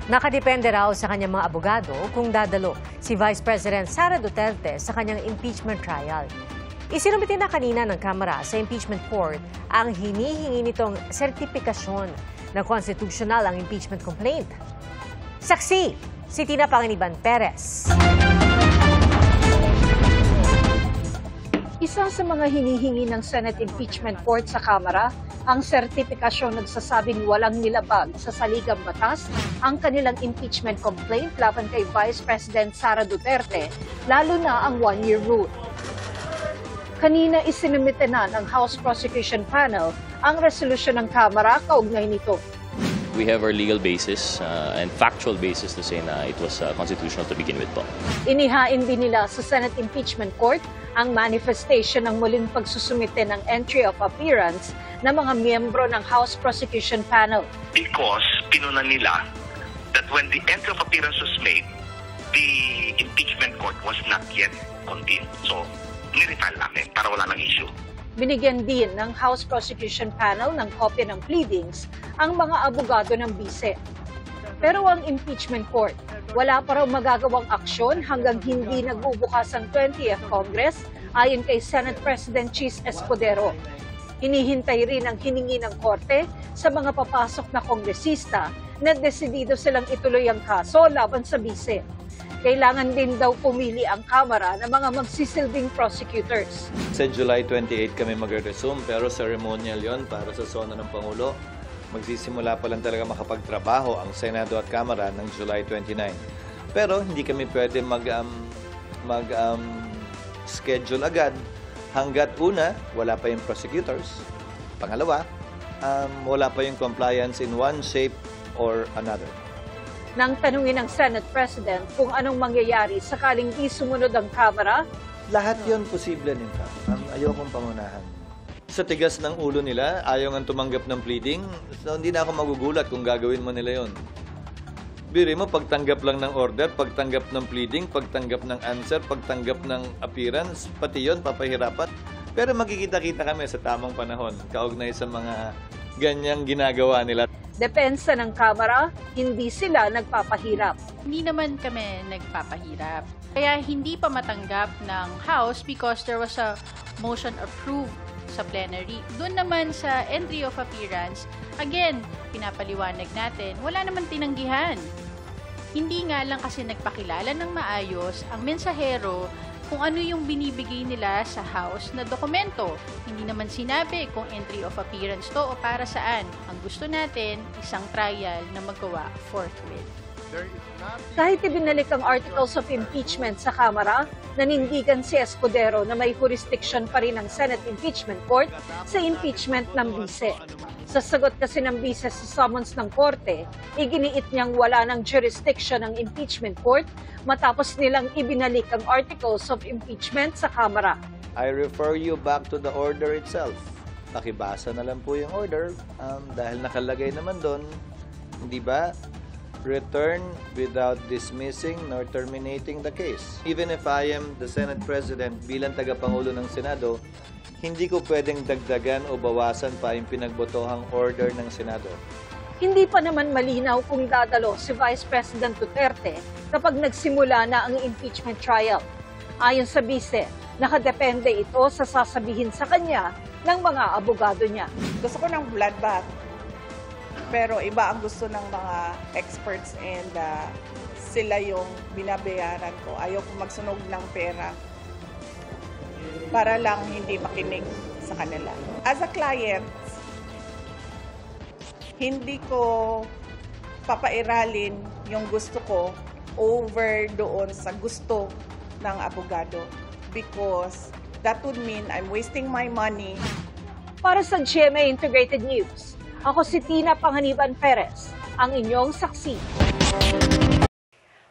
Nakadepende raw sa kanyang mga abogado kung dadalo si Vice President Sara Duterte sa kanyang impeachment trial. Isinumite na kanina ng Kamara sa impeachment court ang hinihingi nitong sertipikasyon na konstitusyonal ang impeachment complaint. Saksi, si Tina Panganiban Perez. Isa sa mga hinihingi ng Senate Impeachment Court sa Kamara ang sertipikasyon nagsasabing walang nilabag sa saligang batas ang kanilang impeachment complaint laban kay Vice President Sara Duterte, lalo na ang one-year rule. Kanina isinumite na ng House Prosecution Panel ang resolusyon ng Kamara kaugnay nito. We have our legal basis and factual basis to say na it was constitutional to begin with po. Inihain din nila sa Senate Impeachment Court ang manifestation ng muling pagsusumite ng entry of appearance ng mga miyembro ng House Prosecution Panel. Because pinunan nila that when the entry of appearance was made, the impeachment court was not yet convened. So, nirefile namin para wala nang issue. Binigyan din ng House Prosecution Panel ng kopya ng pleadings ang mga abogado ng bise. Pero ang impeachment court, wala pa raw magagawang aksyon hanggang hindi nagbubukas ang 20th Congress ayon kay Senate President Chis Escudero. Hinihintay rin ang hiningi ng korte sa mga papasok na kongresista na desidido silang ituloy ang kaso laban sa bise. Kailangan din daw pumili ang Kamara ng mga magsisilbing prosecutors. Sa July 28 kami magre-resume pero ceremonial yon para sa sona ng Pangulo. Magsisimula pa lang talaga makapagtrabaho ang Senado at Kamara ng July 29. Pero hindi kami pwede schedule agad hanggat una, wala pa yung prosecutors. Pangalawa, wala pa yung compliance in one shape or another. Nang tanungin ng Senate President kung anong mangyayari sakaling di sumunod ang Kamara, lahat yon posible nito. Ayokong pangunahan. Sa tigas ng ulo nila, ayaw nga tumanggap ng pleading, so hindi na ako magugulat kung gagawin mo nila yon. Biri mo, pagtanggap lang ng order, pagtanggap ng pleading, pagtanggap ng answer, pagtanggap ng appearance, pati yon papahirapan. Pero magkikita-kita kami sa tamang panahon, kaugnay sa mga ganyang ginagawa nila. Depensa ng Kamara, hindi sila nagpapahirap. Hindi naman kami nagpapahirap. Kaya hindi pa matanggap ng House because there was a motion approved sa plenary. Doon naman sa entry of appearance, again, pinapaliwanag natin, wala naman tinanggihan. Hindi nga lang kasi nagpakilala ng maayos ang mensahero kung ano yung binibigay nila sa House na dokumento. Hindi naman sinabi kung entry of appearance to o para saan. Ang gusto natin, isang trial na magawa forthwith. Kahit ibinalik ang Articles of Impeachment sa Kamara, nanindigan si Escudero na may jurisdiction pa rin ang Senate Impeachment Court sa impeachment ng bise. Sa sagot kasi ng bise sa summons ng korte, iginiit niyang wala ng jurisdiction ng impeachment court matapos nilang ibinalik ang Articles of Impeachment sa Kamara. I refer you back to the order itself. Pakibasa na lang po yung order dahil nakalagay naman doon, di ba? Return without dismissing nor terminating the case. Even if I am the Senate President bilang tagapangulo ng Senado, hindi ko pwedeng dagdagan o bawasan pa yung pinagbotohang order ng Senado. Hindi pa naman malinaw kung dadalo si Vice President Duterte kapag nagsimula na ang impeachment trial. Ayon sa bise, nakadepende ito sa sasabihin sa kanya ng mga abogado niya. Gusto ko ng bloodbath. Pero iba ang gusto ng mga experts and sila yung binabayaran ko. Ayaw ko magsunog ng pera para lang hindi makinig sa kanila. As a client, hindi ko papairalin yung gusto ko over doon sa gusto ng abogado because that would mean I'm wasting my money. Para sa GMA Integrated News, ako si Tina Panganiban Perez, ang inyong saksi.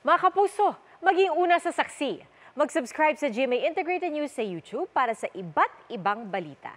Mga kapuso, maging una sa saksi. Mag-subscribe sa GMA Integrated News sa YouTube para sa iba't ibang balita.